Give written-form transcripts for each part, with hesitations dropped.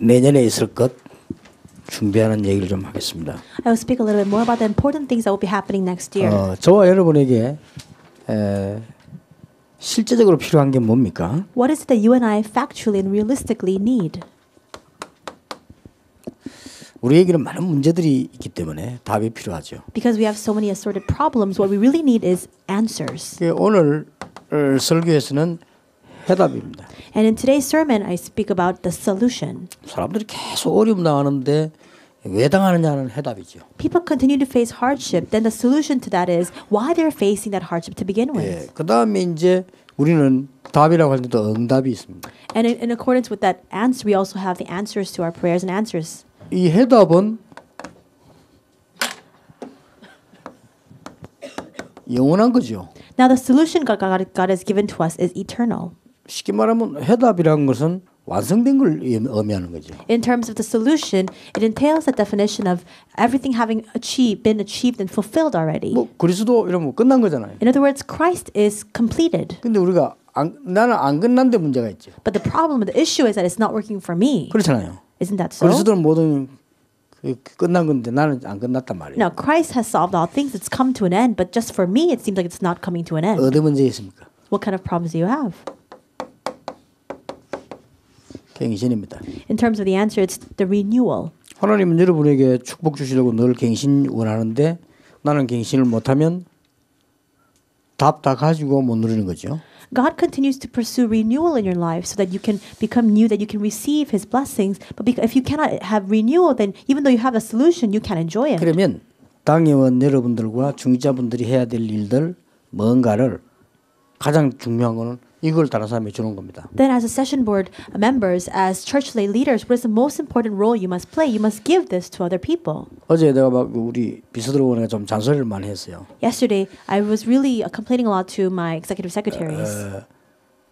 내년에 있을 것 준비하는 얘기를 좀 하겠습니다. I will speak a little bit more about the important things that will be happening next year. 저와 여러분에게 실제적으로 필요한 게 뭡니까? What is it that you and I factually and realistically need? 우리에게는 많은 문제들이 있기 때문에 답이 필요하죠. Because we have so many assorted problems, what we really need is answers. 오늘 설교에서는 해답입니다. And in today's sermon, I speak about the solution. 사람들이 계속 어려움 당하는데 왜 당하느냐는 해답이죠. People continue to face hardship. Then the solution to that is why they're facing that hardship to begin with. 그 다음에 이제 우리는 답이라고 할 때도 응답이 있습니다. And in accordance with that answer, we also have the answers to our prayers and answers. 이 해답은 영원한 거죠. Now the solution God has given to us is eternal. 쉽게 말하면 해답이라는 것은 완성된 걸 의미하는 거죠. In terms of the solution, it entails the definition of everything having been achieved and fulfilled already. 뭐 그리스도 이러면 끝난 거잖아요. In other words, Christ is completed. 근데 우리가 나는 안 끝난데 문제가 있죠. But the problem, the issue is that it's not working for me. 그렇잖아요. Isn't that so? 그리스도는 모든 끝난 건데 나는 안 끝났단 말이에요. Now Christ has solved all things. It's come to an end. But just for me, it seems like it's not coming to an end. 어디 문제 있습니까? What kind of problems do you have? 갱신입니다. In terms of the answer, it's the renewal. 하나님은 여러분에게 축복 주시려고 늘 갱신 원하는데 나는 갱신을 못하면 답 다 가지고 못 누리는 거죠. God continues to pursue renewal in your life so that you can become new, that you can receive His blessings. But if you cannot have renewal, then even though you have a solution, you can't enjoy it. 그러면 당회원 여러분들과 중직자분들이 해야 될 일들 뭔가를 가장 중요한 거는 이걸 다른 사람이 주는 겁니다. Then as a session board members, as church lay leaders, what is the most important role you must play? You must give this to other people. 어제 내가 막 우리 비서들하고 좀 잔소리를 많이 했어요. Yesterday, I was really complaining a lot to my executive secretaries.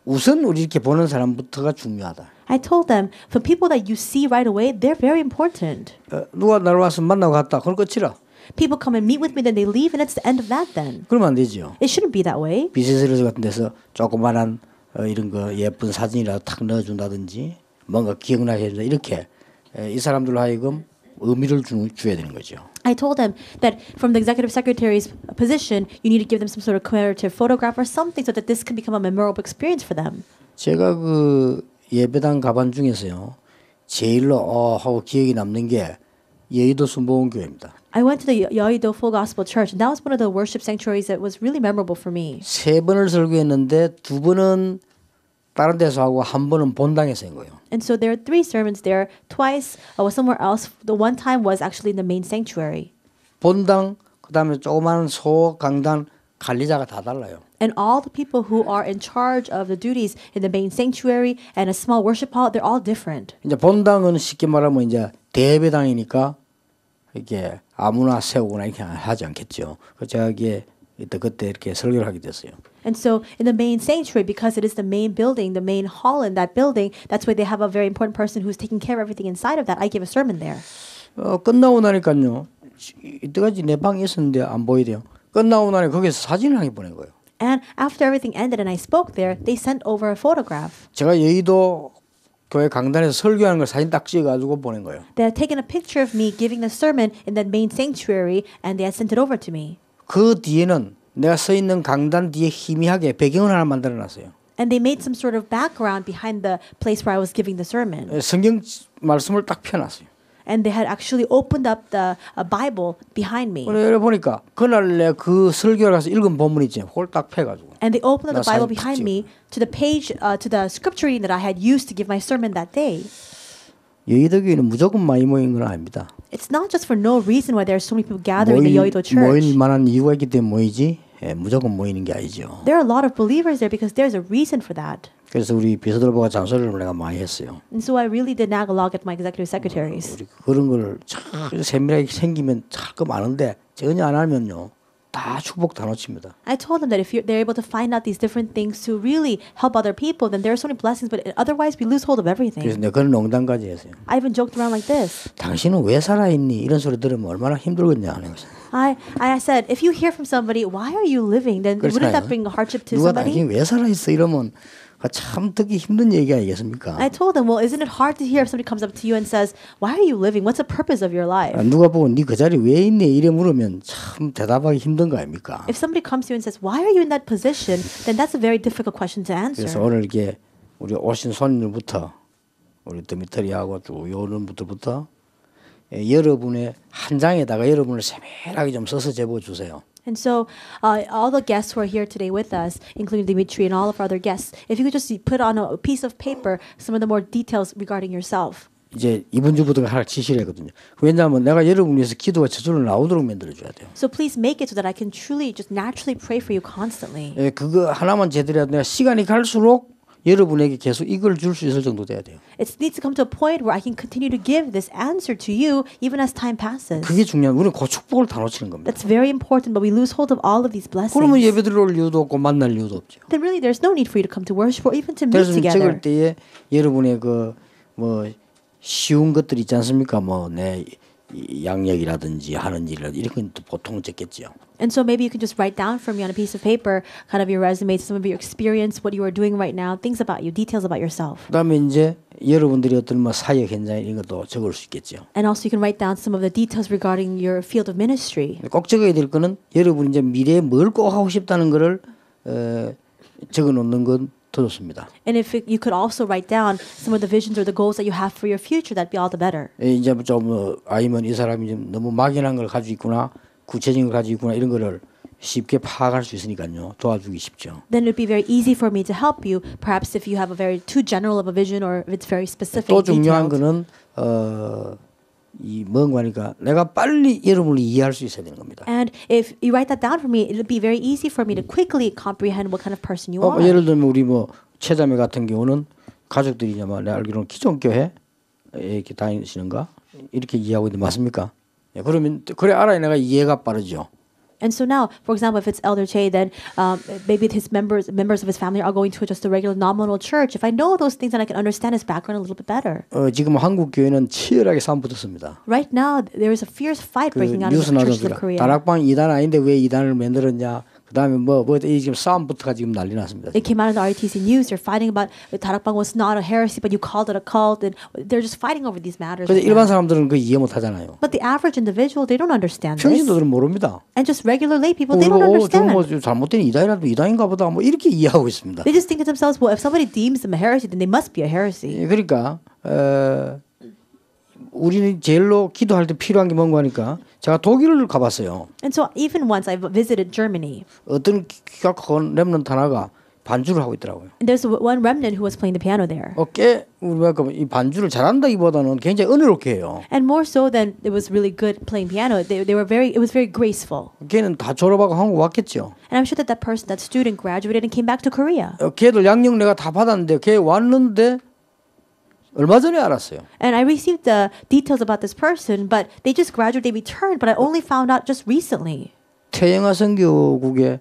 우선 우리 이렇게 보는 사람부터가 중요하다. I told them, for people that you see right away, they're very important. 누가 나를 와서 만나고 갔다. 그걸 끝이라. People come and meet with me, then they leave, and it's the end of that then. 그러면 안 되죠. It shouldn't be that way. 비서실 같은 데서 조그만한 이런 거 예쁜 사진이라도 탁 넣어준다든지 뭔가 기억나게 해준다 이렇게 이 사람들로 하여금 의미를 줘야 되는 거죠. I told them that from the executive secretary's position, you need to give them some sort of commemorative photograph or something so that this can become a memorable experience for them. 제가 그 예배당 가반 중에서요 제일로 하고 기억이 남는 게 여의도 순복음교회입니다. I went to the Yeouido Full Gospel Church, and that was one of the worship sanctuaries that was really memorable for me. 3번을 설교했는데 2번은 다른 데서 하고 1번은 본당에서 한 거예요. And so there are 3 sermons there. Twice was somewhere else. The one time was actually in the main sanctuary. 본당 그다음에 조그마한 소 강단 관리자가 다 달라요. And all the people who are in charge of the duties in the main sanctuary and a small worship hall, they're all different. 이제 본당은 쉽게 말하면 이제 대배당이니까 이렇게 아무나 세우거나 이렇게 하지 않겠죠. 제가 그때 이렇게 설교를 하게 됐어요. And so in the main sanctuary, because it is the main building, the main hall in that building, that's why they have a very important person who's taking care of everything inside of that. I give a sermon there. 끝나고 나니까요. 이때까지 내 방에 있었는데 안 보이대요. 끝나고 나니 거기서 사진을 하게 보낸 거예요. And after everything ended and I spoke there, they sent over a photograph. 제가 여의도 교회 강단에서 설교하는 걸 사진 딱 찍어가지고 보낸 거예요. They had taken a picture of me giving the sermon in that main sanctuary and they had sent it over to me. 그 뒤에는 내가 서 있는 강단 뒤에 희미하게 배경을 하나 만들어놨어요. And they made some sort of background behind the place where I was giving the sermon. 성경 말씀을 딱 펴놨어요. And they had actually opened up the Bible behind me. 그래 보니까 그날 내가 그 설교를 가서 읽은 본문 있지, 그걸 딱 펴가지고. And they opened up the Bible 사진 딱 behind me to the page, to the scripture reading that I had used to give my sermon that day. 여의도 교회는 무조건 많이 모인 건 아닙니다. It's not just for no reason why there are so many people gathering in the Yeouido Church. 모일 만한 이유가 있기 때문에 모이지 무조건 모이는 게 아니죠. There are a lot of believers there because there's a reason for that. 그래서 우리 비서들 보고 잔소리를 내가 많이 했어요. And so I really did nag a lot at my executive secretaries. 우리 그런 걸 참 세밀하게 생기면 할 거 많은데 전혀 안 하면요. 다 축복 다 놓칩니다. I told them that if they're able to find out these different things to really help other people, then there are so many blessings, but otherwise we lose hold of everything. 그래서 내가 그런 농담까지 했어요. I even joked around like this. 당신은 왜 살아있니? 이런 소리 들으면 얼마나 힘들겠냐 하는 거죠. I said, if you hear from somebody, why are you living? Then wouldn't that bring a hardship to 누가 somebody? 당신 왜 살아있어? 이러면 참 듣기 힘든 얘기 아니겠습니까? I told them, well, isn't it hard to hear if somebody comes up to you and says, why are you living? What's the purpose of your life? 누가 보고 네 그 자리 왜 있네 이래 물으면 참 대답하기 힘든 거 아닙니까? If somebody comes to you and says, why are you in that position? Then that's a very difficult question to 그래서 answer. 오늘 이렇게 우리 오신 손님들부터 우리 드미트리하고 쭉 요런 분들부터 여러분의 한 장에다가 여러분을 세밀하게 좀 써서 제보 주세요. And so, all the guests who are here today with us, including Dimitri and all of our other guests, if you could just put on a piece of paper some of the more details regarding yourself. 이제 이번 주부터 하나 지시했거든요. 왜냐하면 내가 여러분 위해서 기도가 저절로 나오도록 만들어줘야 돼요. So please make it so that I can truly, just naturally pray for you constantly. 예, 그거 하나만 제대로 해도 내가 시간이 갈수록 여러분에게 계속 이걸 줄 수 있을 정도 돼야 돼요. It needs to come to a point where I can continue to give this answer to you even as time passes. 그게 중요한. 우리는 그 축복을 다 놓치는 겁니다. That's very important, but we lose hold of all of these blessings. 그러면 예배 들어올 이유도 없고 만날 이유도 없죠. Then really there's no need for you to come to worship or even to meet 그래서 together. 적을 때에 여러분의 그 뭐 쉬운 것들 있지 않습니까? 뭐 내 양력이라든지 하는 일이라든지 이런 건 보통 적겠죠. And so maybe you can just write down for me on a piece of paper kind of your resume, some of your experience, what you are doing right now, things about you, details about yourself. 그다음에 이제 여러분들이 어떤 뭐 사역 현장 이런 것도 적을 수 있겠죠. And also you can write down some of the details regarding your field of ministry. 꼭 적어야 될 거는 여러분이 이제 미래에 뭘 꼭 하고 싶다는 거를 적어 놓는 건 더 좋습니다. And if you could also write down some of the visions or the goals that you have for your future, that'd be all the better. 이제 좀 아니면 이 사람이 좀 너무 막연한 걸 가지고 있구나, 구체적인 걸 가지고 있구나 이런 거를 쉽게 파악할 수 있으니까요. 도와주기 쉽죠. Then it'd be very easy for me to help you. Perhaps if you have a very too general of a vision or if it's very specific, 또 중요한 detailed. 거는 이 뭔가니까 내가 빨리 여러분을 이해할 수 있어야 되는 겁니다. And if you write that down for me, it'll be very easy for me to quickly comprehend what kind of person you are. 예를 들면 우리 뭐 최자매 같은 경우는 가족들이냐면 내가 알기로는 기존교회 이렇게 다니시는가 이렇게 이해하고 있는데 맞습니까? 예, 그러면 그래 알아야 내가 이해가 빠르죠. And so now, for example, if it's Elder Che, then maybe his members of his family are going to just a regular nominal church. If I know those things, then I can understand his background a little bit better. 지금 한국 교회는 치열하게 싸움 붙었습니다. Right now, there is a fierce fight 그 breaking out in 뉴스 the churches of 나왔습니다. Korea. 다락방 2단 아닌데 왜 2단을 만들었냐? 그다음에 이 지금 싸움부터가 지금 난리 났습니다. It came out in the RTC news. They're fighting about 다락방 was not a heresy, but you called it a cult, and they're just fighting over these matters. 그래서 Right 일반 now. 사람들은 그 이해 못 하잖아요. But the average individual, they don't understand this. 평신도들은 모릅니다. And just regular lay people, they don't understand. 뭐 잘못된 이단이라도 이단인가 보다 뭐 이렇게 이해하고 있습니다. They just think to themselves, well, if somebody deems them a heresy, then they must be a heresy. 예, 그러니까 우리는 제일로 기도할 때 필요한 게 뭔가 하니까 제가 독일을 가봤어요. And so even once I visited Germany, 어떤 키가 큰 렘넌트 하나가 반주를 하고 있더라고요. and there's one remnant who was playing the piano there. 꽤 우리가 이 반주를 잘한다기보다는 굉장히 은혜롭게 해요. And more so than it was really good playing piano, it was very graceful. 걔는 다 졸업하고 한국 왔겠죠. And I'm sure that that student graduated and came back to Korea. 걔들 양육 내가 다 받았는데 걔 왔는데 얼마 전에 알았어요. And I received the details about this person, but they just graduated, they returned, but I only found out just recently. 태영아 선교국의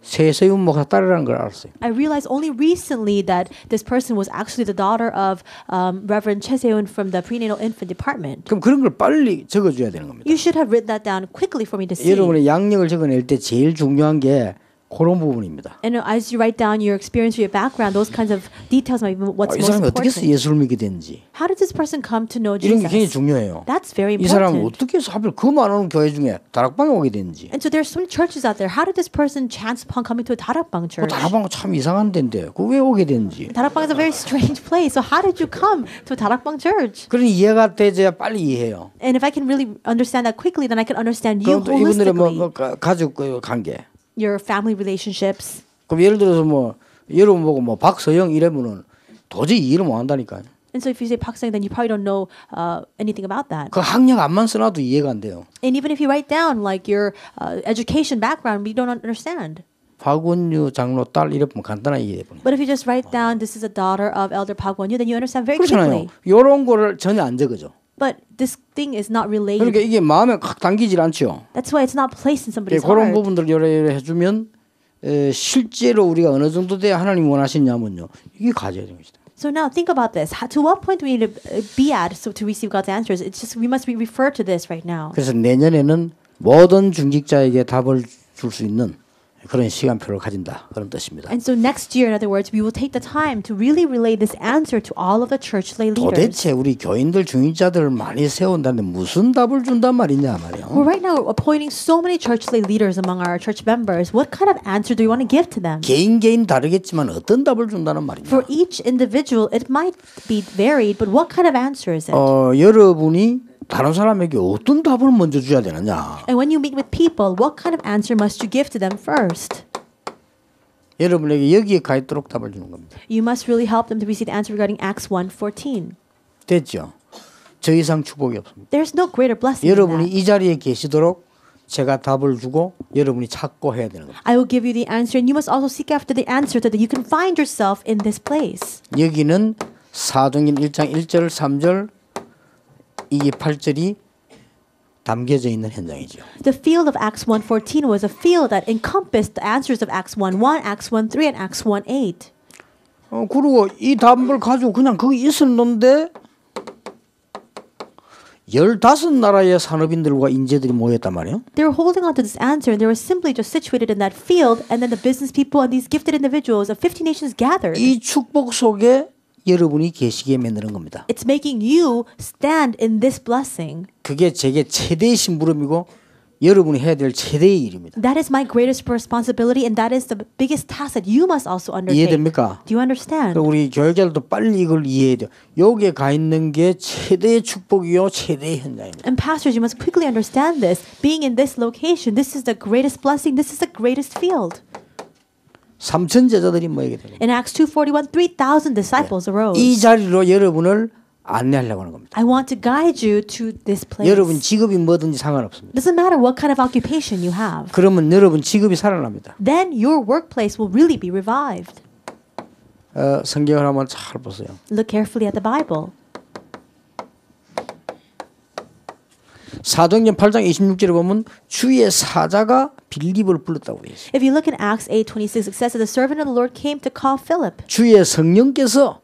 세세윤 목사 딸이라는 걸 알았어요. I realized only recently that this person was actually the daughter of Reverend Choi Se-eun from the prenatal infant department. 그럼 그런 걸 빨리 적어줘야 되는 겁니다. You should have written that down quickly for me to see. 여러분의 양력을 적어낼 때 제일 중요한 게 그런 부분입니다. And as you write down your experience or your background, those kinds of details might be what's 이 most 사람이 어떻게 해서 important. 예수를 믿게 됐는지 How did this person come to know 이런 게 굉장히 Jesus? 중요해요. That's very 이 사람은 important. 어떻게 해서 하필 그 많은 교회 중에 다락방에 오게 됐는지. And so there's some churches out there. How did this person chance upon coming to a 다락방 church? 다락방 참 이상한 데인데 그 왜 오게 됐는지. 다락방 is a very strange place. So how did you come to a 다락방 church? 그런 이해가 돼야 빨리 이해해요. And if I can really understand that quickly, then I can understand you 그럼 또 이분들의 holistically. 가족 관계. Your family relationships. 그럼 예를 들어서 여러분 보고 박서영 이러면은 도저히 이해를 못 한다니까요. And so if you say Park Sung, then you probably don't know anything about that. 그 학력 안만 써놔도 이해가 안 돼요. And even if you write down like your education background, we don't understand. 박원유 장로 딸 이러면 간단하게 이해해버려요. But if you just write down this is a daughter of Elder Park Won-yu, then you understand very 그렇잖아요. quickly. 이런 거를 전혀 안 적어져. But this thing is not related. 그러니까 이게 마음에 확 당기질 않죠. That's why it's not placed in somebody's 그런 heart. 부분들을 요래 해주면 실제로 우리가 어느 정도 돼야 하나님 원하시냐면요. 이게 가져야 되는 것이다. So now think about this. To what point do we need to be at to receive God's answers? It's just we must refer to this right now. 그래서 내년에는 모든 중직자에게 답을 줄 수 있는 그런 시간표를 가진다. 그런 뜻입니다. And so next year, in other words, we will take the time to really relay this answer to all of the church lay leaders. 도대체 우리 교인들 중직자들을 많이 세운다는데 무슨 답을 준단 말이냐 말이요. Well, right now, we're appointing so many church lay leaders among our church members. What kind of answer do you want to give to them? 개인 다르겠지만 어떤 답을 준다는 말이냐. For each individual, it might be varied, but what kind of answer is it? 여러분이 다른 사람에게 어떤 답을 먼저 줘야 되느냐. And when you meet with people, what kind of answer must you give to them first? 여러분에게 여기에 가 있도록 답을 주는 겁니다. You must really help them to receive the answer regarding Acts 1:14. 됐죠? 저 이상 축복이 없습니다. There's no greater blessing than 여러분이 that. 이 자리에 계시도록 제가 답을 주고 여러분이 찾고 해야 되는 겁니다. I will give you the answer, and you must also seek after the answer so that you can find yourself in this place. 여기는 사도행전 1장 1절 3절 이게 8절이 담겨져 있는 현장이죠. The field of Acts 1:14 was a field that encompassed the answers of Acts 1:1, Acts 1:3, and Acts 1:8. 그리고 이 답을 가지고 그냥 거기 있었는데 15나라의 산업인들과 인재들이 모였단 말이에요. They were holding on to this answer, and they were simply just situated in that field, and then the business people and these gifted individuals of 50 nations gathered. 이 축복 속에 여러분이 계시게 만드는 겁니다. It's making you stand in this blessing. 그게 제게 최대의 심부름이고 여러분이 해야 될 최대의 일입니다. That is my greatest responsibility, and that is the biggest task that you must also undertake. 이해됩니까? Do you understand? 우리 교육자들도 빨리 이걸 이해해야 돼요. 여기에 가 있는 게 최대의 축복이요, 최대의 현장입니다. And pastors, you must quickly understand this. Being in this location, this is the greatest blessing. This is the greatest field. 3천 제자들이 모이게 됩니다. In Acts 2:41, 3,000 disciples arose. 이 자리로 여러분을 안내하려고 하는 겁니다. I want to guide you to this place. 여러분 직업이 뭐든지 상관없습니다. Doesn't matter what kind of occupation you have. 그러면 여러분 직업이 살아납니다. Then your workplace will really be revived. 성경을 한번 잘 보세요. Look carefully at the Bible. 사도행전 8장 26절에 보면 주의 사자가 빌립을 불렀다고 되어 있어요. If you look in Acts 8:26, it says that the servant of the Lord came to call Philip. 주의 성령께서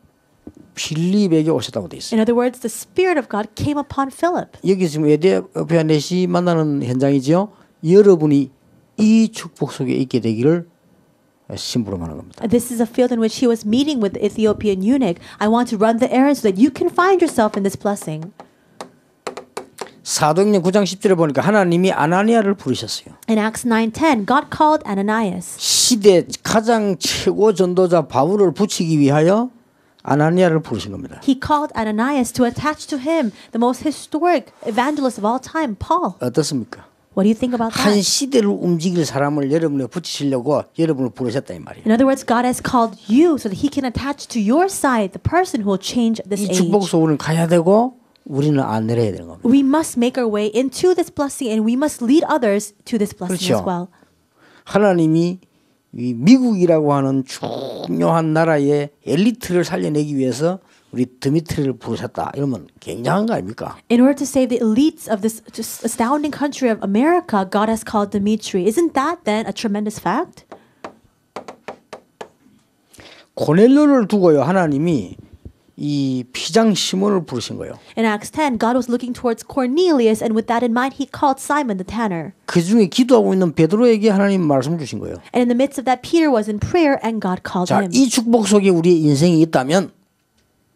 빌립에게 오셨다고 되어 있어요. In other words, the Spirit of God came upon Philip. 여기 지금 에디오피아 넷이 만나는 현장이죠. 여러분이 이 축복 속에 있게 되기를 심부름하는 겁니다. This is a field in which he was meeting with the Ethiopian eunuch. I want to run the errand so that you can find yourself in this blessing. 사도행전 9장 10절에 보니까 하나님이 아나니아를 부르셨어요. In Acts 9:10, God called Ananias. 시대 가장 최고 전도자 바울을 붙이기 위하여 아나니아를 부르신 겁니다. He called Ananias to attach to him the most historic evangelist of all time, Paul. 어떻습니까? What do you think about 한 that? 시대를 움직일 사람을 여러분에 붙이시려고 여러분을 부르셨다 이 말이에요. In other words, God has called you so that he can attach to your side the person who will change this 이 age. 축복 속으로 가야 되고 우리는 안내를 해야 되는 겁니다. We must make our way into this blessing, and we must lead others to this blessing 그렇죠. as well. 하나님이 이 미국이라고 하는 중요한 나라의 엘리트를 살려내기 위해서 우리 드미트리를 부르셨다. 이러면 굉장한 거 아닙니까? In order to save the elites of this just astounding country of America, God has called Dmitri. Isn't that then a tremendous fact? 고넬료를 두고요. 하나님이 이 피장 시몬을 부르신 거예요. In Acts 10, God was looking towards Cornelius, and with that in mind, he called Simon the tanner. 그 중에 기도하고 있는 베드로에게 하나님 말씀 주신 거예요. And in the midst of that, Peter was in prayer, and God called 자, him. 이 축복 속에 우리의 인생이 있다면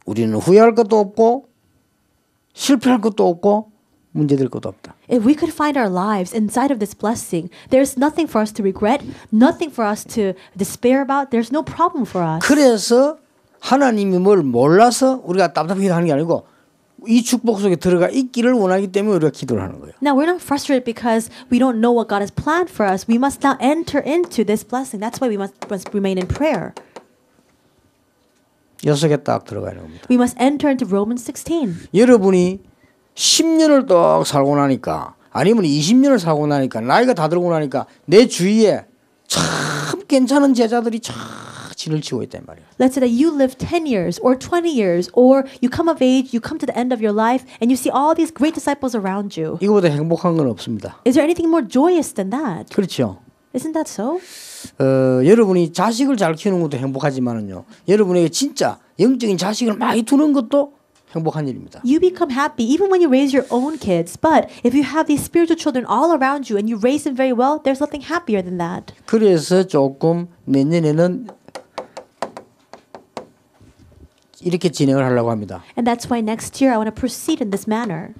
우리는 후회할 것도 없고 실패할 것도 없고 문제될 것도 없다. If we could find our lives inside of this blessing, there's nothing for us to regret, nothing for us to despair about. There's no problem for us. 그래서 하나님이 뭘 몰라서 우리가 답답하게 하는 게 아니고 이 축복 속에 들어가 있기를 원하기 때문에 우리가 기도를 하는 거예요. Now, we're not frustrated because we don't know what God has planned for us. We must now enter into this blessing. That's why we must remain in prayer. 여섯에 딱 들어가는 겁니다. We must enter into Romans 16. 여러분이 10년을 딱 살고 나니까 아니면 20년을 살고 나니까 나이가 다 들고 나니까 내 주위에 참 괜찮은 제자들이 참 진을 치고 있단 말이에요. Let's say that you live 10 years or 20 years or you come of age, you come to the end of your life and you see all these great disciples around you. 이거보다 행복한 건 없습니다. Is there anything more joyous than that? 그렇죠. Isn't that so? 여러분이 자식을 잘 키우는 것도 행복하지만은요. 여러분에게 진짜 영적인 자식을 많이 두는 것도 행복한 일입니다. You become happy even when you raise your own kids. But if you have these spiritual children all around you and you raise them very well, there's nothing happier than that. 그래서 조금 내년에는 이렇게 진행을 하려고 합니다. And that's why next year I want to proceed in this manner.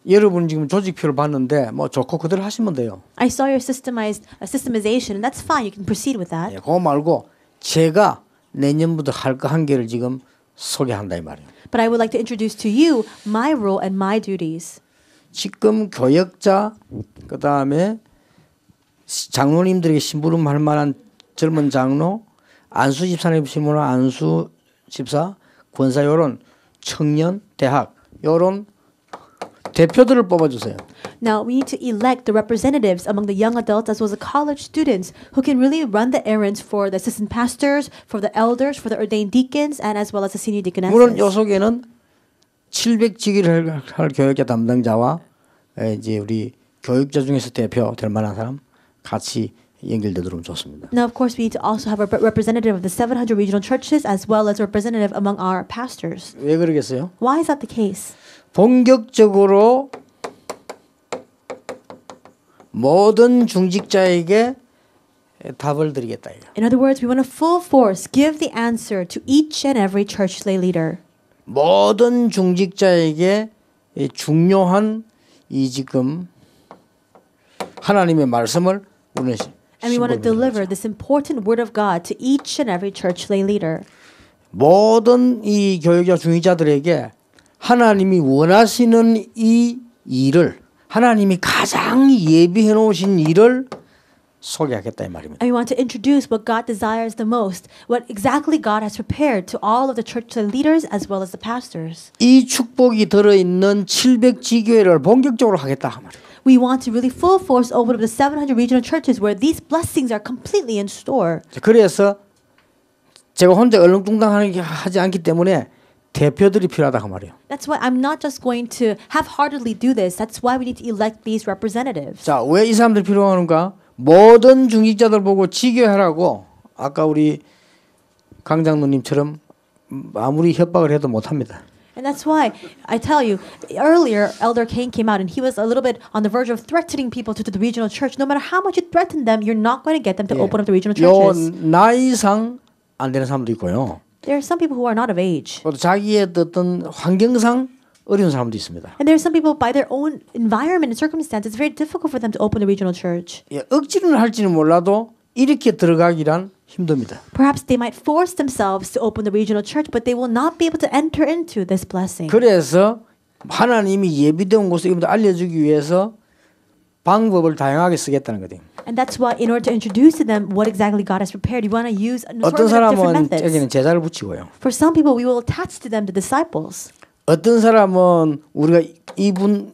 여러분 지금 조직표를 봤는데 뭐 좋고 그대로 하시면 돼요. I saw your systemization, and that's fine. You can proceed with that. 예, 그거 말고 제가 내년부터 할 거 한 개를 지금 소개한다 이 말이에요. But I would like to introduce to you my role and my duties. 지금 교역자 그다음에 장로님들에게 심부름할 만한 젊은 장로, 안수 집사님 심부름할 안수 집사, 권사 요런 청년, 대학 요런 대표들을 뽑아주세요. Now we need to elect the representatives among the young adults as well as the college students who can really run the errands for the assistant pastors, for the elders, for the ordained deacons, and as well as the senior 물론 요 deaconesses. 속에는 700직위를 할 교육자 담당자와 이제 우리 교육자 중에서 대표 될 만한 사람 같이 연결되도록 좋습니다. Now, of course, we need to also have a representative of the 700 regional churches as well as a representative among our pastors. 왜 그러겠어요? Why is that the case? 본격적으로 모든 중직자에게 답을 드리겠다 이거. In other words, we want to full force give the answer to each and every church lay leader. 모든 중직자에게 이 중요한 이 지금 하나님의 말씀을 우리는 And we want to deliver this important word of God to each and every church lay leader. 모든 이 교육자 중직자들에게 하나님이 원하시는 이 일을 하나님이 가장 예비해 놓으신 일을 소개하겠다 이 말입니다. And we want to introduce what God desires the most, what exactly God has prepared to all of the church leaders as well as the pastors. 이 축복이 들어있는 700지교회를 본격적으로 하겠다 그 말이에요. We want to really full force open up the 700 regional churches where these blessings are completely in store. 그래서 제가 혼자 얼렁뚱땅 하지 않기 때문에 대표들이 필요하다 그 말이에요. That's why I'm not just going to half-heartedly do this. That's why we need to elect these representatives. 자, 왜 이 사람들이 필요한가? 모든 중직자들 보고 지교하라고 아까 우리 강 장로님처럼 아무리 협박을 해도 못합니다. And that's why I tell you, earlier Elder Kane came out and he was a little bit on the verge of threatening people to the regional church. No matter how much you threaten them, you're not going to get them to open up the regional 요 churches. 나이상 안 되는 사람도 있고요. There are some people who are not of age. 또 자기의 어떤 환경상 어려운 사람도 있습니다. And there are some people by their own environment and circumstance, it's very difficult for them to open a regional church. 예, 억지로는 할지는 몰라도 이렇게 들어가기란 힘듭니다. Perhaps they might force themselves to open the regional church, but they will not be able to enter into this blessing. 그래서 하나님이 예비된 곳을 이분들 알려주기 위해서 방법을 다양하게 쓰겠다는 거죠. And that's why, in order to introduce to them what exactly God has prepared, you want to use an 어떤 assortment of different 사람은 methods. 여기는 제자를 붙이고요. For some people, we will attach to them the disciples. 어떤 사람은 우리가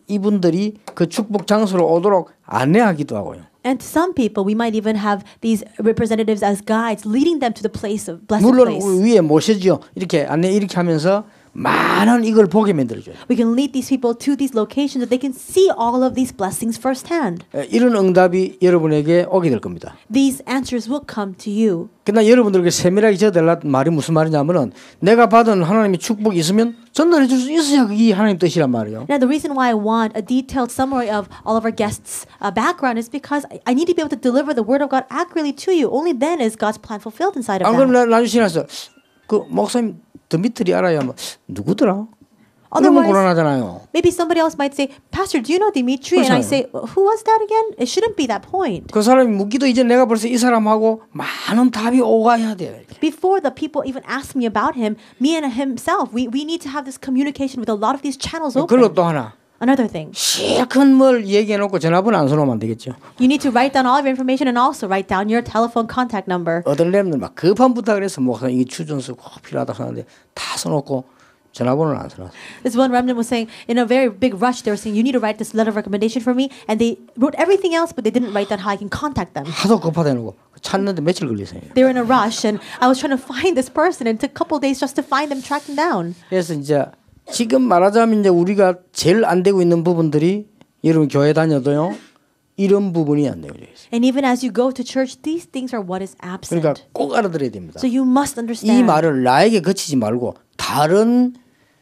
이분들이 그 축복 장소로 오도록 안내하기도 하고요. And to some people, we might even have these representatives as guides, leading them to the place of blessed 물론 place. 위에 모시죠. 이렇게 안내 이렇게 하면서 많은 이걸 보게 만들어줘요. We can lead these people to these locations that they can see all of these blessings firsthand. 이런 응답이 여러분에게 오게 될 겁니다. These answers will come to you. 그러나 여러분들에게 세밀하게 적어달라 말이 무슨 말이냐면은 내가 받은 하나님의 축복이 있으면 전달해 줄 수 있어야 그게 하나님 뜻이란 말이에요. Now, the reason why I want a detailed summary of all of our guests' background is because I need to be able to deliver the word of God accurately to you. Only then is God's plan fulfilled inside of 안 그러면 that. 나중에 지나서 그 목사님 드미트리 알아야 뭐 누구더라? 그러면 Otherwise, 곤란하잖아요. maybe somebody else might say, Pastor, do you know Dimitri? And I say, who was that again? It shouldn't be that point. 그 사람이 묻기도 이제 내가 벌써 이 사람하고 많은 답이 오가야 돼요. Before the people even ask me about him, me and himself, we need to have this communication with a lot of these channels 그리고 open. 또 하나 Another thing, 실컷 뭘 얘기해놓고 전화번호 안 써놓으면 안 되겠죠. you need to write down all of your information and also write down your telephone contact number. 어떤 랩들 막 급한 부탁을 해서 목사님 이게 추전서 꼭 필요하다고 하는데 다 써놓고 전화번호를 안 써놨어. This one remnant was saying, in a very big rush, they were saying, you need to write this letter of recommendation for me. And they wrote everything else, but they didn't write down how I can contact them. 하도 급하다고 찾는데 며칠 걸렸어요. They were in a rush, and I was trying to find this person, and it took a couple of days just to find them, track them down. 그래서 이제 지금 말하자면 이제 우리가 제일 안 되고 있는 부분들이 여러분 교회 다녀도요 이런 부분이 안 되고 있어요. And even as you go to church, these things are what is 그러니까 absent. 꼭 알아들어야 됩니다. So you must 이 understand. 말을 나에게 거치지 말고 다른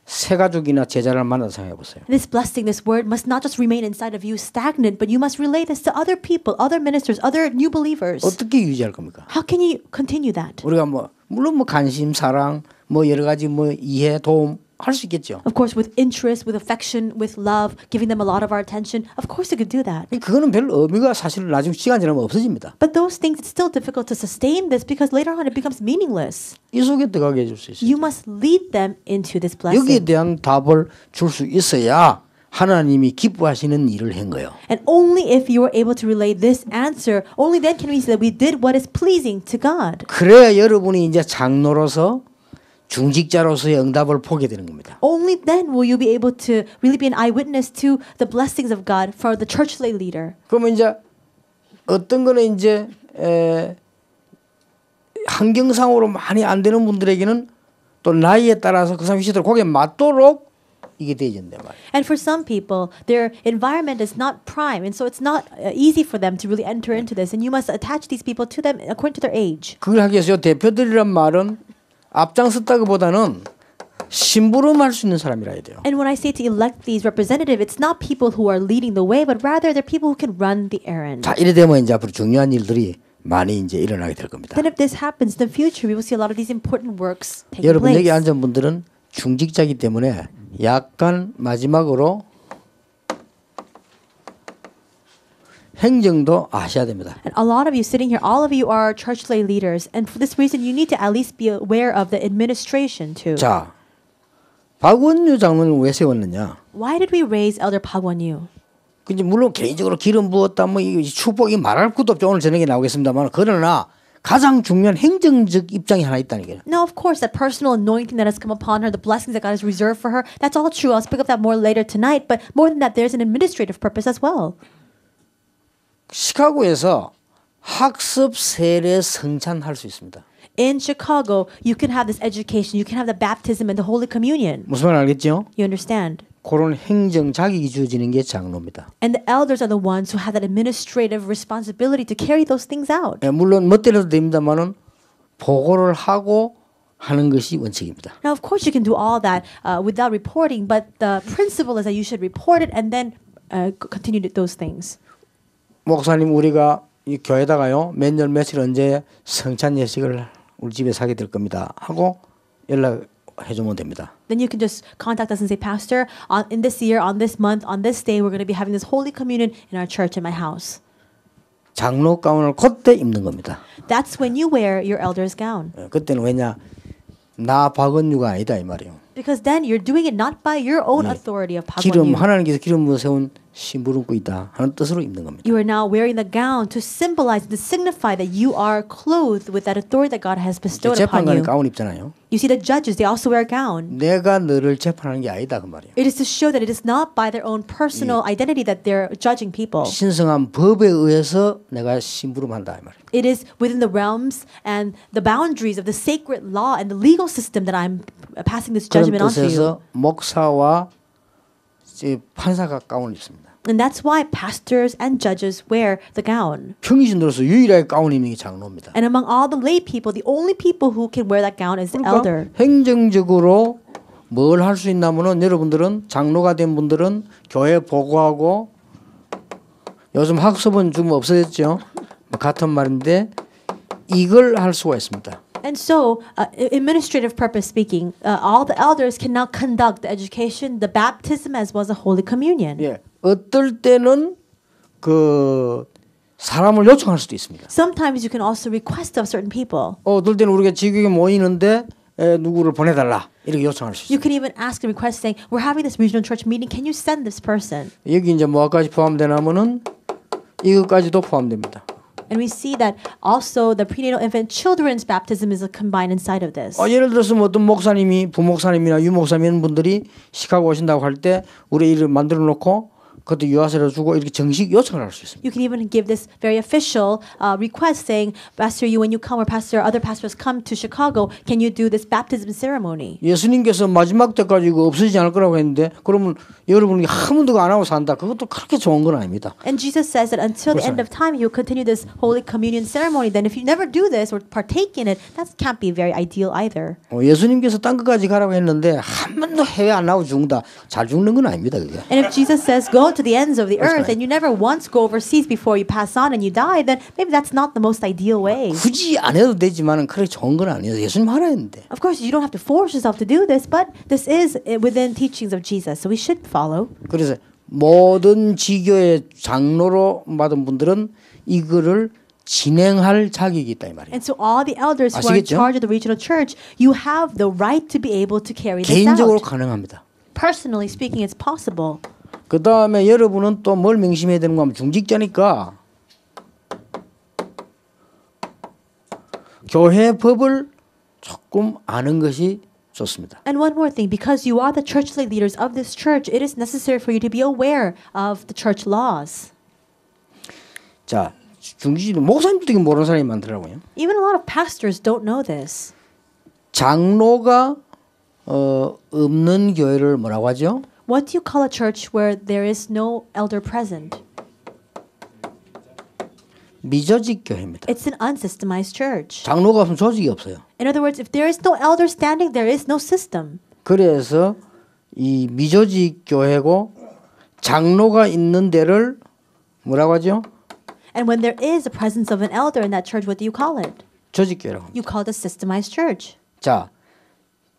새 가족이나 제자를 만나서 생각해 보세요. This blessing, this word must not just remain inside of you stagnant, but you must relay this to other people, other ministers, other new believers. 어떻게 유지할 겁니까? How can you continue that? 우리가 뭐 물론 뭐 관심, 사랑, 뭐 여러 가지 뭐 이해, 도움 할 수 있겠죠. Of course, with interest, with affection, with love, giving them a lot of our attention. Of course, you could do that. 그거는 별 의미가 사실 나중에 시간 지나면 없어집니다. But those things, it's still difficult to sustain this because later on it becomes meaningless. 이 속에 들어가게 해줄 수 있어요. You must lead them into this 여기에 blessing. 대한 답을 줄 수 있어야 하나님이 기뻐하시는 일을 한 거예요. And only if you are able to relay this answer, only then can we say that we did what is pleasing to God. 그래야 여러분이 이제 장로로서 중직자로서의 응답을 보게 되는 겁니다. Only then will you be able to really be an eyewitness to the blessings of God for the church lay leader. 그러면 이제 어떤 거는 이제 환경상으로 많이 안 되는 분들에게는 또 나이에 따라서 그 사람 위치대로 거기에 맞도록 이게 되어진단 말이에요. And for some people, their environment is not prime, and so it's not easy for them to really enter into this. And you must attach these people to them according to their age. 그걸 하기 위해서 대표들이란 말은 앞장섰다기보다는 심부름할 수 있는 사람이라 해야 돼요. And when I say to elect these representatives, it's not people who are leading the way, but rather they're people who can run the errand. 자, 이래 되면 이제 앞으로 중요한 일들이 많이 이제 일어나게 될 겁니다. Then if this happens in the future, we will see a lot of these important works taking 여러분 여기 place. 앉은 분들은 중직자이기 때문에 약간 마지막으로 행정도 아셔야 됩니다. And a lot of you sitting here, all of you are church lay leaders, and for this reason, you need to at least be aware of the administration too. 자, 박원유 장로는 왜 세웠느냐? Why did we raise Elder Park Won-yu? 근데 물론 개인적으로 기름 부었다 뭐 이 축복이 말할 것도 없죠. 오늘 저녁에 나오겠습니다만 그러나 가장 중요한 행정적 입장이 하나 있다는 게. No, of course, that personal anointing that has come upon her, the blessings that God has reserved for her, that's all true. I'll speak of that more later tonight. But more than that, there's an administrative purpose as well. 시카고에서 학습 세례 성찬할 수 있습니다. In Chicago, you can have this education, you can have the baptism and the Holy Communion. 무슨 말 알겠죠? You understand? 그런 행정 자격이 주어지는 게 장로입니다. And the elders are the ones who have that administrative responsibility to carry those things out. 예, 물론 멋대로도 됩니다만은 보고를 하고 하는 것이 원칙입니다. Now, of course, you can do all that without reporting, but the principle is that you should report it and then continue those things. 목사님 우리가 이 교회다가요 몇 년 며칠 언제 성찬 예식을 우리 집에 사게 될 겁니다 하고 연락해 주면 됩니다. Then you can just contact us and say, Pastor, in this year, on this month, on this day, we're going to be having this Holy Communion in our church, in my house. 장로 가운을 그때 입는 겁니다. That's when you wear your elder's gown. 그때는 왜냐 나 박은유가 아니다 이 말이에요. Because then you're doing it not by your own authority of Park 기름 Won-yu. 하나님께서 기름 부어 세운 심부름꾼 있다 하는 뜻으로 입는 겁니다. You are now wearing the gown to symbolize, to signify that you are clothed with that authority that God has bestowed upon 재판관이 you. 가운 입잖아요. You see the judges, they also wear a gown. 내가 너를 재판하는 게 아니다 그 말이에요. It is to show that it is not by their own personal identity that they're judging people. 신성한 법에 의해서 내가 심부름한다 이 말이에요. It is within the realms and the boundaries of the sacred law and the legal system that I'm passing this 그런 judgment onto you. 뜻에서 목사와 판사가 가운을 입습니다. And that's why pastors and judges wear the gown. 평신으로서 유일하게 가운 입는 게 장로입니다. And among all the lay people, the only people who can wear that gown is the elder. 그러니까 행정적으로 뭘 할 수 있냐면은 여러분들은 장로가 된 분들은 교회 보고하고 요즘 학습은 좀 없어졌죠. 같은 말인데 이걸 할 수가 있습니다. And so, administrative purpose speaking, all the elders can now conduct the education, the baptism, as well as the Holy Communion. 예, 어떨 때는 그 사람을 요청할 수도 있습니다. Sometimes you can also request of certain people. 어떨 때는 우리가 지교에 모이는데 누구를 보내달라 이렇게 요청할 수 You 있습니다. can even ask and request saying, we're having this regional church meeting, can you send this person? 여기 이제 뭐까지 포함되냐면은 이것까지도 포함됩니다. And we see that also the prenatal infant children's baptism is combined inside of this. 예를 들어서 뭐 어떤 목사님이 부목사님이나 유목사님 이런 분들이 시카고 오신다고 할 때 우리 이를 만들어 놓고 그것도 유아세례 주고 이렇게 정식 요청을 할 수 있습니다. You can even give this very official request saying, Pastor, you when you come or Pastor, other pastors come to Chicago, can you do this baptism ceremony? 예수님께서 마지막 때까지 이거 없어지지 않을 거라고 했는데 그러면 여러분이 한 번도 안 하고 산다. 그것도 그렇게 좋은 건 아닙니다. And Jesus says that until the end of time, you continue this Holy Communion ceremony. Then if you never do this or partake in it, that can't be very ideal either. 예수님께서 땅 끝까지 가라고 했는데 한 번도 해외 안 나오고 죽는다. 잘 죽는 건 아닙니다. 그게. And if Jesus says go to the ends of the earth and you never once go overseas before you pass on and you die, then maybe that's not the most ideal way. 굳이 안 해도 되지만은 그렇게 좋은 건 아니에요. 예수님 하라 했는데. Of course, you don't have to force yourself to do this, but this is within teachings of Jesus, so we should follow. 그래서 모든 지교의 장로로 받은 분들은 이거를 진행할 자격이 있다 이 말이에요. And so all the elders who are in 아시겠죠? charge of the regional church, you have the right to be able to carry this 개인적으로 out. 가능합니다. Personally speaking, it's possible. 그 다음에 여러분은 또 뭘 명심해야 되는 거 하면 중직자니까 교회 법을 조금 아는 것이 좋습니다. And one more thing, because you are the churchly leaders of this church, it is necessary for you to be aware of the church laws. 자, 중직자 목사님들이 모르는 사람이 많더라고요. Even a lot of pastors don't know this. 장로가 없는 교회를 뭐라고 하죠? What do you call a church where there is no elder present? 미조직 교회입니다. It's an unsystemized church. 장로가 없으면 조직이 없어요. In other words, if there is no elder standing, there is no system. 그래서 이 미조직 교회고 장로가 있는 데를 뭐라고 하죠? And when there is a presence of an elder in that church, what do you call it? 조직 교회라고 합니다. You call it a systemized church. 자,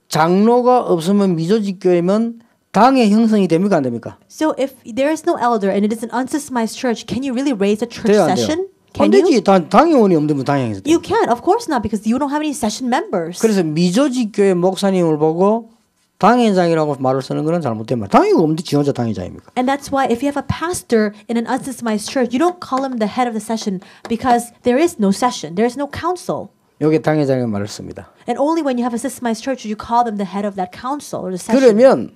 장로가 없으면 미조직 교회면 당의 형성이 됩니까 안 됩니까? So if there is no elder and it is an unsystemized church, can you really raise a church 돼요 안 돼요? session? 안 Can you? 되지. 당의원이 없으면 당행에서 돼. You can't. Of course not, because you don't have any session members. 그래서 미조직 교회 목사님을 보고 당회장이라고 말을 쓰는 것은 잘못된 말. 당회가 없는데 지 혼자 당회장입니까? And that's why if you have a pastor in an unsystemized church, you don't call him the head of the session because there is no session, there is no council. 여기 당회장의 말을 씁니다. And only when you have a systemized church, you call them the head of that council or the session. 그러면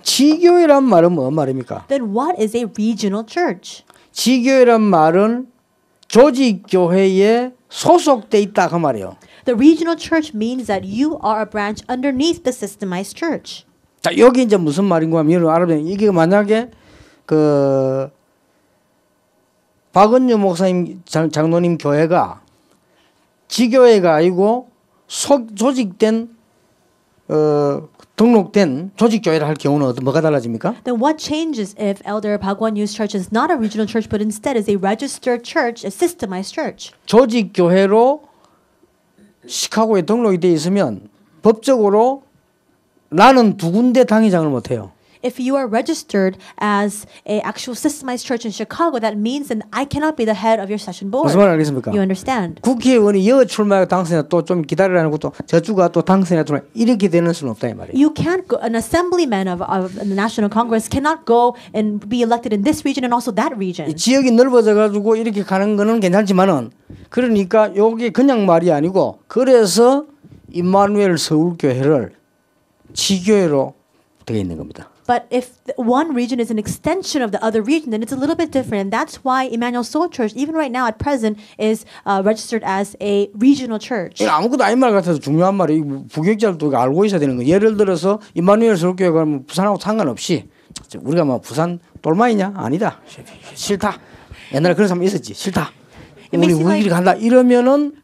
지교회란 말은 뭔 말입니까? Then what is a regional church? 지교회란 말은 조직교회에 소속돼 있다 그 말이에요. The regional church means that you are a branch underneath the systemized church. 자, 여기 이제 무슨 말인가 하면 여러분 알아보면 이게 만약에 그 박은유 목사님 장로님 교회가 지교회가 아니고 조직된 등록된 조직교회를 할 경우는 뭐가 달라집니까? Then what changes if Elder Bagwan-yu's church is not a regional church but instead is a registered church, a systemized church? 조직교회로 시카고에 등록이 돼 있으면 법적으로 나는 두 군데 당회장을 못 해요. If you are registered as a actual systemized church in Chicago, that means that I cannot be the head of your session board. 무슨 말 알겠습니까? You understand? 국회의원이 여 출마하고 당선해 또 좀 기다리라는 것도 저주가 또 당선해 또 이렇게 되는 수는 없다 이 말이에요. You can't go, an assemblyman of the National Congress cannot go and be elected in this region and also that region. 이 지역이 넓어져 가지고 이렇게 가는 거는 괜찮지만은 그러니까 요게 그냥 말이 아니고 그래서 임마누엘 서울교회를 지교회로 되어 있는 겁니다. But if one region is an extension of the other region, then it's a little bit different. And that's why Emmanuel Soul Church, even right now at present, is registered as a regional church. 아무것도 아닌 말 같아서 중요한 말이 부교육자들도 알고 있어야 되는 거예요. 예를 들어서 임마누엘 서울교회가 부산하고 상관없이 우리가 뭐 부산 똘마이냐? 아니다. 싫다. 옛날에 그런 사람 있었지. 싫다. 우리끼리 간다. 이러면은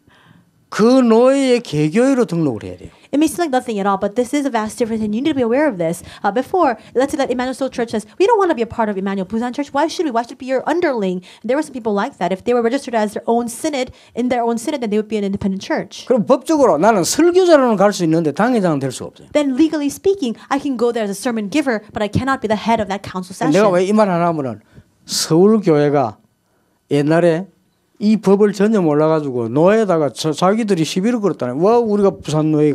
그 노예의 개교회로 등록을 해야 돼요. It may seem like nothing at all, but this is a vast difference, and you need to be aware of this. Before, let's say that Emmanuel Soul Church says, we don't want to be a part of Emmanuel Busan Church. Why should we? Why should it be your underling? And there were some people like that. If they were registered as their own synod, in their own synod, then they would be an independent church. 그럼 법적으로 나는 설교자로는 갈 수 있는데 당회장은 될 수 없어요. Then legally speaking, I can go there as a sermon giver, but I cannot be the head of that council session. 내가 왜 이 말 하나 하면은 서울교회가 옛날에 이 법을 전혀 몰라가지고 노예에다가 자기들이 시비를 걸었다네. 왜 우리가 부산 노예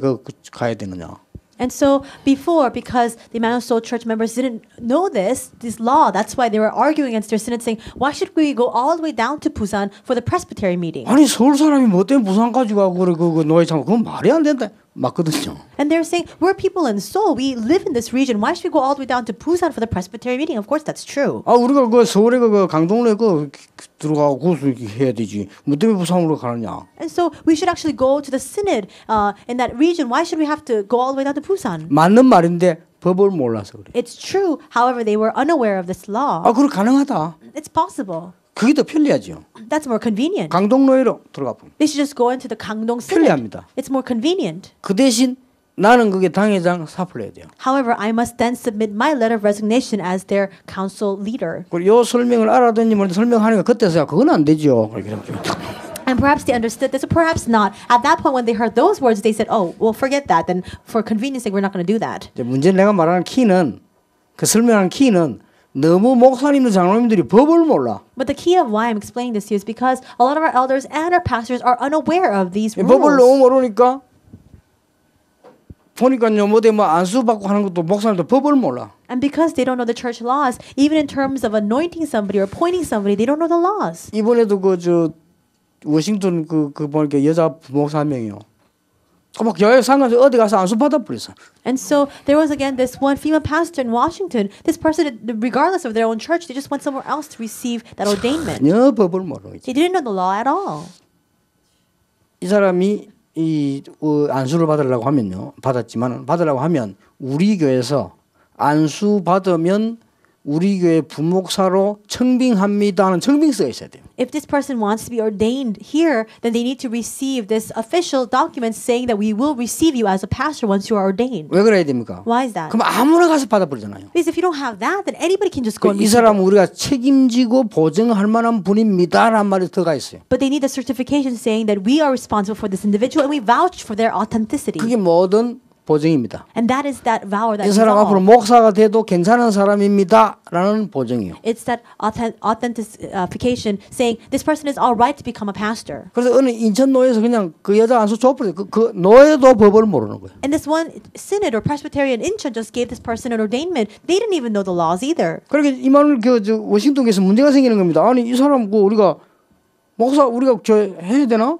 가야 되느냐? And so before, because the Emmanuel Soul Church members didn't know this law, that's why they were arguing against their synod, saying, why should we go all the way down to Busan for the presbytery meeting? 아니 서울 사람이 뭐 때문에 부산까지 가고 그 노예 참 그건 말이 안 된다. 맞거든요. And they're saying, we're people in Seoul. We live in this region. Why should we go all the way down to Busan for the Presbyterian meeting? Of course, that's true. 아 우리가 그 서울에 그 강동로에 그 들어가고 고수 해야 되지. 뭐 때문에 부산으로 가느냐? And so we should actually go to the synod in that region. Why should we have to go all the way down to Busan? 맞는 말인데 법을 몰라서 그래. It's true. However, they were unaware of this law. 아 그래 가능하다. It's possible. 그게 더 편리하죠. That's more convenient. 강동로에로 들어가 보면 They should just go into the Gangdong synod. 편리합니다. It's more convenient. 그 대신 나는 그게 당회장 사표를 해야 돼요. However, I must then submit my letter of resignation as their council leader. 그리고 요 설명을 알아듣니 모르는데 설명하니까 그때서야 그건 안 되죠. 그렇게 And perhaps they understood this, or perhaps not. At that point, when they heard those words, they said, "Oh, well, forget that. Then, for convenience sake, we're not going to do that." 이제 문제는 내가 말하는 키는 그 설명하는 키는 너무 목사님들 장로님들이 법을 몰라. But the key of why I'm explaining this to you is because a lot of our elders and our pastors are unaware of these 법을 너무 rules. 모르니까 보니까요 뭐대 뭐 안수 받고 하는 것도 목사님들 법을 몰라. And because they don't know the church laws, even in terms of anointing somebody or appointing somebody, they don't know the laws. 이번에도 그 저 워싱턴 그 보니까 여자 목사 한 명이요. 막 교회 상가서 어디 가서 안수 받아 버렸어. And so there was again this one female pastor in Washington. This person, regardless of their own church, they just went somewhere else to receive that ordainment. 전혀 법을 모르고 They didn't know the law at all. 이 사람이 이 안수를 받으려고 하면요. 받으려고 하면 우리 교회에서 안수 받으면 우리 교회 부목사로 청빙합니다는 청빙서가 있어야 돼요. If this person wants to be ordained here, then they need to receive this official document saying that we will receive you as a pastor once you are ordained. 왜 그래야 됩니까? Why is that? 그럼 아무나 가서 받아버리잖아요. Because if you don't have that, then anybody can just go and 이 receive 사람은 우리가 책임지고 보증할 만한 분입니다라는 말이 들어가 있어요. But they need a certification saying that we are responsible for this individual and we vouch for their authenticity. 그게 모든 보증입니다. And that is that vow or that 이 사람 resolve. 앞으로 목사가 돼도 괜찮은 사람입니다라는 보증이요. It's that authentication saying this person is all right to become a pastor. 그래서 어느 인천 노예에서 그냥 그 여자 안수 줘버려. 그 노예도 법을 모르는 거예요. And this one synod or Presbyterian Incheon just gave this person an ordainment. They didn't even know the laws either. 그러니까 이만을 저 워싱턴에서 문제가 생기는 겁니다. 아니 이 사람 그 우리가 목사 우리가 저 해야 되나?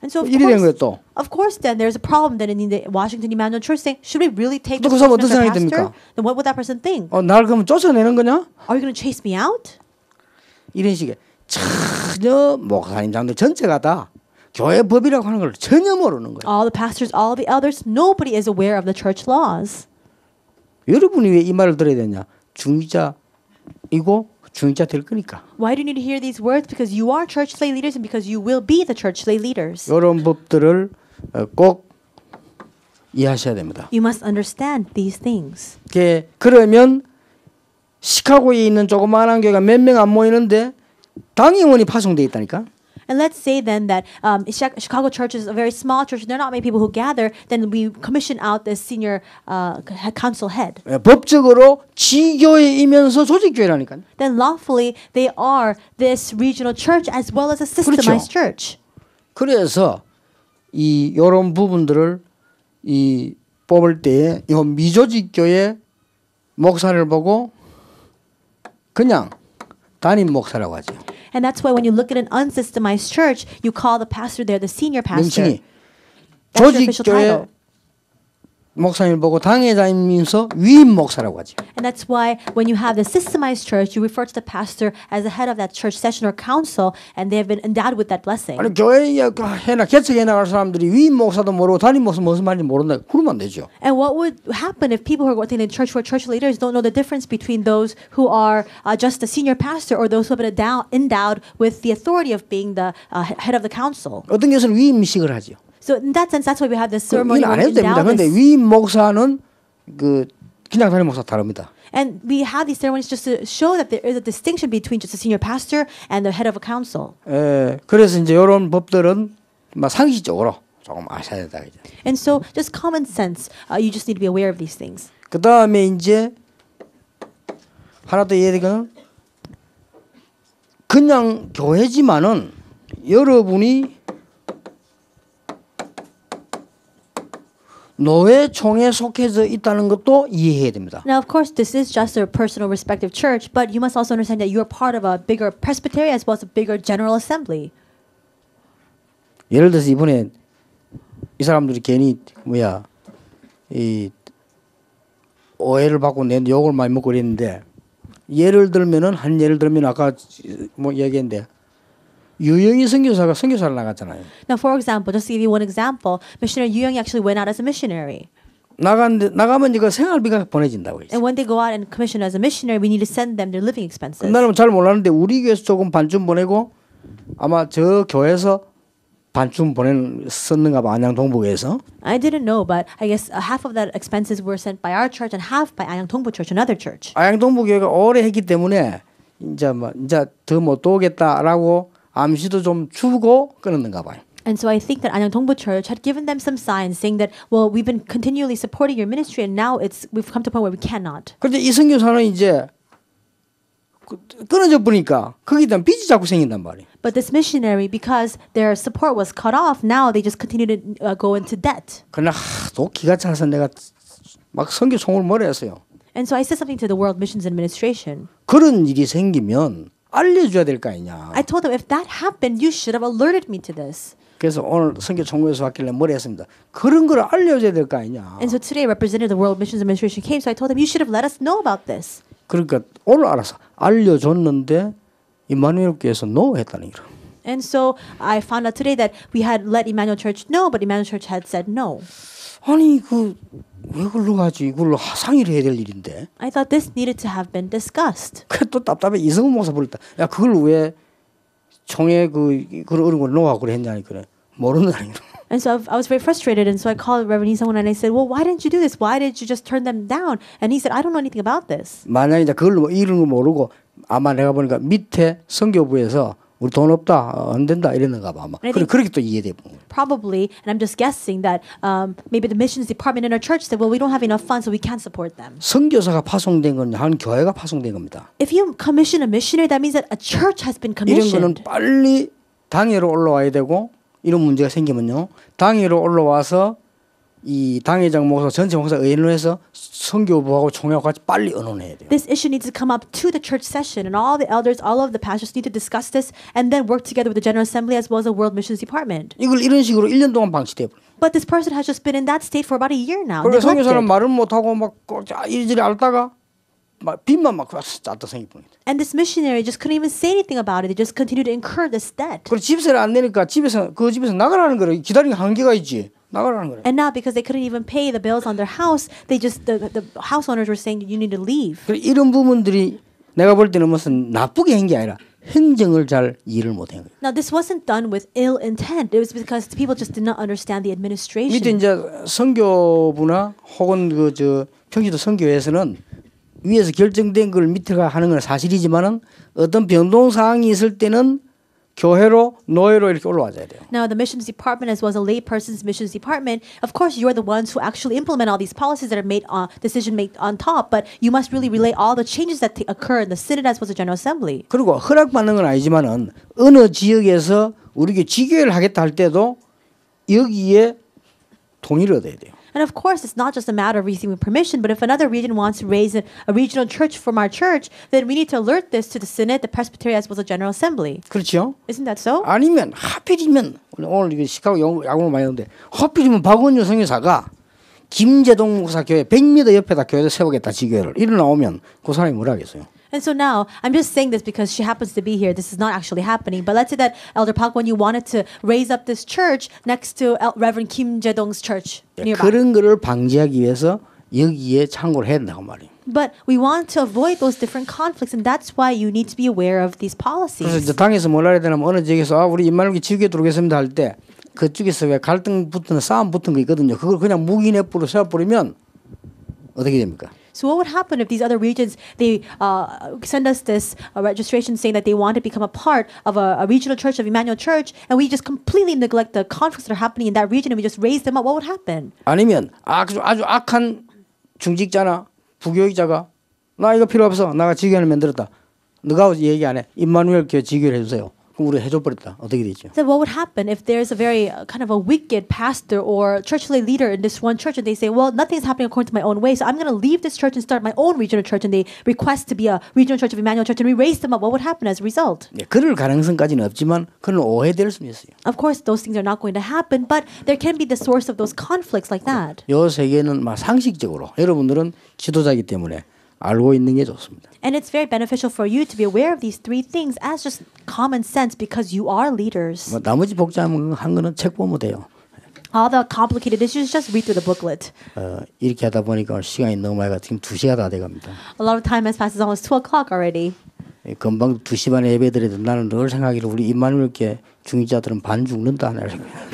And so 일이 된 거예요 또. of course then there's a problem then in the Washington Emmanuel Church saying should we really take 또 this 그 사람 person as 어떤 our 생각이 pastor? 듭니까? Then what would that person think? 날 그러면 쫓아내는 거냐? Are you going to chase me out? 이런 식의 전혀 목사님 장들 전체가 다 교회 법이라고 하는 걸 전혀 모르는 거예요. All the pastors, all the elders, nobody is aware of the church laws. 여러분이 왜 이 말을 들어야 되냐? 중위자이고 중위자 될 거니까. Why do you need to hear these words? Because you are church lay leaders and because you will be the church lay leaders. 이런 법들을 꼭 이해하셔야 됩니다. You must understand these things. 그러면 시카고에 있는 조그마한 교회가 몇 명 안 모이는데 당임원이 파송돼 있다니까. And let's say then that Chicago church is a very small church. There are not many people who gather. Then we commission out this senior council head. 법적으로 지교회이면서 조직교회라니까요. Then lawfully they are this regional church as well as a systemized church. 그래서 이런 부분들을 이 뽑을 때에 이 미조직교회 목사를 보고 그냥 담임 목사라고 하죠. And that's why when you look at an unsystemized church, you call the pastor there the senior pastor. 명칭이 That's your official title. 조직교회 목사님을 보고 당회장이면서 위임 목사라고 하죠. And that's why when you have the systemized church, you refer to the pastor as the head of that church session or council, and they have been endowed with that blessing. 아니 교회에 개척해 나갈 사람들이 위임 목사도 모르고 담임 목사 무슨 말인지 모른다. 그러면 안 되죠. And what would happen if people who are working in church who are church leaders don't know the difference between those who are just a senior pastor or those who have been endowed with the authority of being the head of the council? 어떤 교회는 위임식을 하죠. So in that sense, that's why we have this ceremony 안 where we 해도 됩니다. endow 그런데 this. 위임 목사는 그냥 담임 목사 다릅니다. And we have these ceremonies just to show that there is a distinction between just a senior pastor and the head of a council. 그래서 이제 이런 법들은 상식적으로 조금 아셔야 된다. And so just common sense, you just need to be aware of these things. 그 다음에 이제 하나 더 얘기는 그냥 교회지만은 여러분이 노회총에 속해져 있다는 것도 이해해야 됩니다. Now, of course, this is just a personal respective church, but you must also understand that you are part of a bigger presbytery as well as a bigger general assembly. 예를 들어서 이번에 이 사람들이 괜히 이 오해를 받고 내 욕을 많이 먹고 그랬는데 예를 들면 아까 뭐 얘기했는데 유영희 선교사가 선교사를 나갔잖아요. Now, for example, just to give you one example, missionary Yu Young actually went out as a missionary. 나가면 이거 생활비가 보내진다고 했어요. And when they go out and commission as a missionary, we need to send them their living expenses. 나는 잘 몰랐는데 우리 교회에서 조금 반쯤 보내고 아마 저 교회에서 반쯤 썼는가 봐. 안양 동북에서. I didn't know, but I guess half of that expenses were sent by our church and half by Anyang Dongbu Church, another church. 안양 동북교회가 오래 했기 때문에 이제 더 못 오겠다라고 암시도 좀 주고 끊었는가 봐요. And so I think that Anyang Dongbu Church had given them some signs saying that, well, we've been continually supporting your ministry and now we've come to a point where we cannot. 그런데 이 선교사는 이제 끊어져 버리니까 거기에 대한 빚이 자꾸 생긴단 말이에요. But this missionary, because their support was cut off, now they just continue to go into debt. 그러나 하도 기가 차서 내가 막 선교 총을 몰아했어요. And so I said something to the World Missions Administration. 그런 일이 생기면 알려줘야 될 거 아니냐. I told them, if that happened, you should have alerted me to this. 그래서 오늘 선교 총회에서 왔길래 뭐랬습니다. 그런 걸 알려줘야 될 거 아니냐. And so today, a representative of the World Missions Administration came, so I told them, you should have let us know about this. 그러니까 오늘 알아서 알려줬는데 임마누엘 교회에서 노 했다는 거예요. And so I found out today that we had let Emmanuel Church know, but Emmanuel Church had said no. 아니 왜 그걸로 가지? 이걸로 상의를 해야 될 일인데. I thought this needed to have been discussed. 그래 또 답답해. 이성훈 목사 불렀다. 야 그걸 왜 총회 그런 어려운 걸 놓아 그래 했냐니 그래. 모른다니. And so I was very frustrated, and so I called Reverend Isangwon and I said, well, why didn't you do this? Why did you just turn them down? And he said, I don't know anything about this. 만약에 이제 그걸 이런 거 모르고 아마 내가 보니까 밑에 선교부에서 우리 돈 없다 안 된다 이랬는가 봐 아마. 그렇게 또 이해돼. Probably, and I'm just guessing that maybe the missions department in our church said, well, we don't have enough funds, so we can't support them. 선교사가 파송된 건 한 교회가 파송된 겁니다. If you commission a missionary, that means that a church has been 이런 거는 commissioned. 빨리 당회로 올라와야 되고 이런 문제가 생기면요 당회로 올라와서 이 당회장 목사 전체 목사 의논을 해서 선교부하고 총회하고 같이 빨리 의논해야 돼요. This issue needs to come up to the church session, and all the elders, all of the pastors need to discuss this and then work together with the General Assembly as well as the World Missions Department. 이걸 이런 식으로 1년 동안 방치돼 버려. But this person has just been in that state for about a year now. 그래서 선교사는 neglected. 말은 못 하고 막 이리저리 앓다가 막 빚만 막 짜다 생기뿐이다. And this missionary just couldn't even say anything about it. They just continued to incur this debt. 그리고 집세를 안 내니까 집에서 나가라는 거래. 기다리는 한계가 있지. 나가라는 거래. And now, because they couldn't even pay the bills on their house, they just the house owners were saying you need to leave. 그래 이런 부분들이 내가 볼 때는 무슨 나쁘게 한 게 아니라 행정을 잘 이해를 못 한 거예요. Now, this wasn't done with ill intent. It was because people just did not understand the administration. 밑에 이제 선교부나 혹은 평시도 선교회에서는 위에서 결정된 걸 밑에가 하는 건 사실이지만은 어떤 변동 사항이 있을 때는 교회로 노예로 이렇게 올라와줘야 돼요. Now, the missions department, as well as a lay person's missions department, of course, you're the ones who actually implement all these policies that are made decision made on top. But you must really relay all the changes that occur in the synod as well as the General Assembly. 그리고 허락받는 건 아니지만은 어느 지역에서 우리가 지교회를 하겠다 할 때도 여기에 동의를 얻어야 돼요. And of course, it's not just a matter of receiving permission, but if another region wants to raise a regional church from our church, then we need to alert this to the synod, the presbytery, as well as the General Assembly. 그렇죠? Isn't that so? 아니면 하필이면 오늘 이거 시카고 야구를 많이 하는데 하필이면 박원준 선교사가 김제동 목사 교회 100m 옆에다 교회를 세우겠다 지교회를 이래 나오면 그 사람이 뭐라 하겠어요? And so now, I'm just saying this because she happens to be here. This is not actually happening. But let's say that Elder Park, when you wanted to raise up this church next to Reverend Kim Jae-dong's church nearby. 그런 거를 방지하기 위해서 여기에 참고를 해야 된다고 말이에요. But we want to avoid those different conflicts, and that's why you need to be aware of these 그래서 policies. 이제 당에서 뭐라 해야 되냐면 어느 지역에서 우리 임마누엘 지교회 들어오겠습니다 할 때 그쪽에서 왜 갈등 붙은 싸움 붙은 거 있거든요. 그걸 그냥 무기내부로 세워버리면 어떻게 됩니까? So what would happen if these other regions, they send us this registration saying that they want to become a part of a regional church of Emmanuel Church, and we just completely neglect the conflicts that are happening in that region and we just raise them up? What would happen? 아니면 아주 악한 중직자나 부교육자가 나 이거 필요 없어. 나가 지교회를 만들었다. 너가 얘기 안 해. 임마누엘 교회 지교회를 해주세요. 그럼 우리가 해줘 버렸다. 어떻게 되죠? So what would happen if there's a very kind of a wicked pastor or churchly leader in this one church and they say, well, nothing's happening according to my own way, so I'm going to leave this church and start my own regional church, and they request to be a regional church of Emmanuel Church, and we raise them up. What would happen as a result? 예, 그럴 가능성까지는 없지만 그는 오해될 수 있어요. Of course, those things are not going to happen, but there can be the source of those conflicts like that. 요 세계는 막 상식적으로 여러분들은 지도자이기 때문에 알고 있는 게 좋습니다. And it's very beneficial for you to be aware of these three things as just common sense because you are leaders. 뭐 나머지 복잡한 거는 책 보면 돼요. All the complicated issues, just read through the booklet. 이렇게 하다 보니까 시간이 너무 많이 가 지금 2시가 다 돼갑니다. A lot of time has passed. It's almost 2 o'clock already. 금방 2시 반에 예배드려도 나는 늘 생각하기를 우리 임마누엘 교회 중직자들은 반 죽는다. A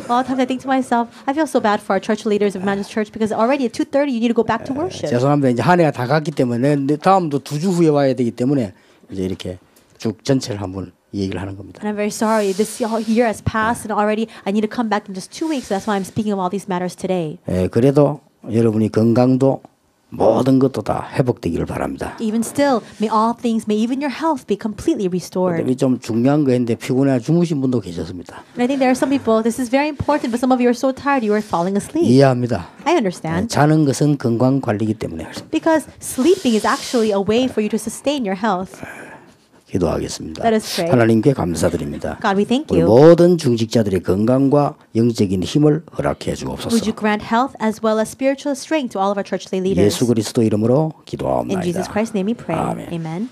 lot of times I think to myself, I feel so bad for our church leaders of Emmanuel Church because already at 2:30 you need to go back to worship. 죄송합니다. 이제 한 해가 다 갔기 때문에 다음도 2주 후에 와야 되기 때문에 이제 이렇게 쭉 전체를 한번 얘기를 하는 겁니다. And I'm very sorry. This year has passed and already I need to come back in just 2 weeks. That's why I'm speaking of all these matters today. 그래도 여러분이 건강도 모든 것도 다 회복되기를 바랍니다. Even still, may all things, may even your health be completely restored. 이 좀 중요한 거인데 피곤해 주무신 분도 계셨습니다. And I think there are some people, this is very important, but some of you are so tired you are falling asleep. 이해합니다. I understand. 자는 것은 건강 관리이기 때문에 그렇습니다. Because sleeping is actually a way for you to sustain your health. 기도하겠습니다. Let us pray. 하나님께 감사드립니다. God, we thank 우리 you. 모든 중직자들의 건강과 영적인 힘을 허락해 주옵소서. Would you grant health as well as spiritual strength to all of our churchly leaders? 예수 그리스도 이름으로 In 기도하옵나이다. Jesus Christ's name we pray. 아멘. Amen.